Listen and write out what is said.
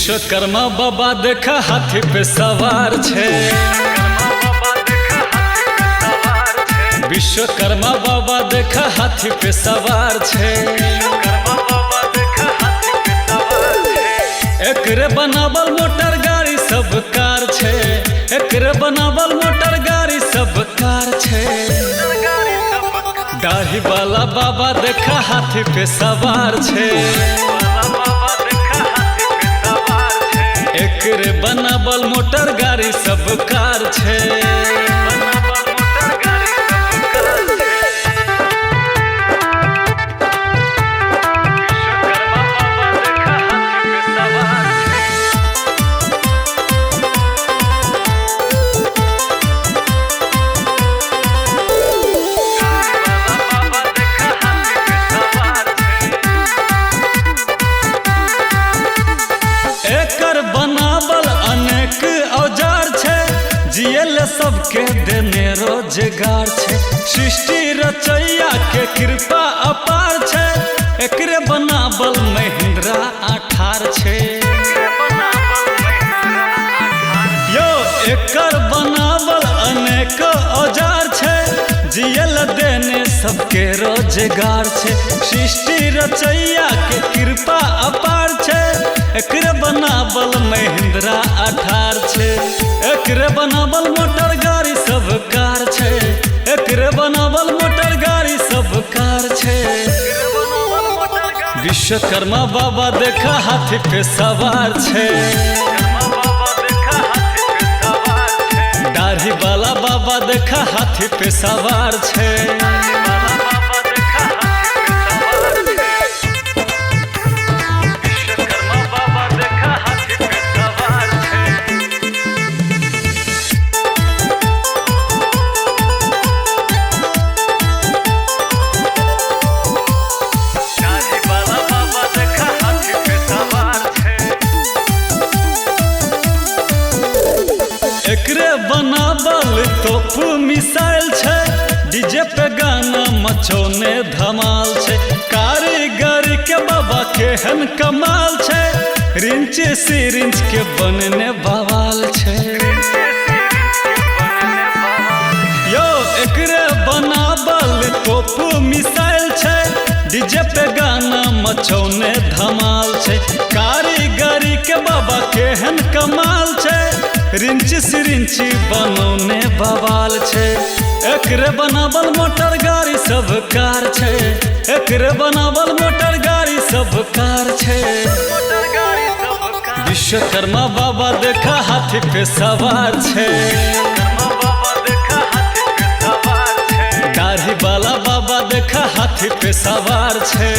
विश्वकर्मा बाबा देखा हाथी पे सवार छे। विश्वकर्मा बाबा देखा हाथी पे सवार छे। एकरे बनावल मोटर गाड़ी सब कार छे। एकरे बनावल मोटर गाड़ी सब कार छे। दाढ़ी वाला बाबा देखा हाथी पे सवार छे। एकरे बनावल मोटर गाड़ी सब कार छे। एकर बनावल अनेक औजार छे। जियल सबके देने रोजगार छे। सृष्टि रचैया के कृपा अपार छे। एकरे बनावल महिंद्रा 18 छे। यो एकर बनावल अनेक औजार छे। जियल देने सबके रोजगार छे। सृष्टि रचैया के कृपा अपार छे। एकरे बनावल महिंद्रा 18 छे। एकरे बनावल मोटर गाड़ी सब कार छे। एकरे बनावल मोटर गाड़ी सब कार छे। विश्वकर्मा बाबा देखा हाथी पे सवार छे। दाढ़ी वाला बाबा देखा हाथी पे सवार छे। एकरे बनावल तोप मिसाइल छे। डीजे पे गाना मचौने धमाल छे। कारीगरी के बाबा केहन कमाल छे। रिंच सिरिंच के बनने बवाल छे। यो एकरे बनावल तोप मिसाइल छे। डीजे पे गाना मचौने धमाल छे। कारीगरी के बाबा केहन कमाल छे। रिंच सिरिंच बनौने बवाल छे। एकरे बनावल मोटर गाड़ी सब कार छे। एकरे बनावल मोटर गाड़ी सब कार छे। विश्वकर्मा बाबा देखा हाथी पे सवार छे। दाढ़ी वाला बाबा देखा हाथी पे सवार छे।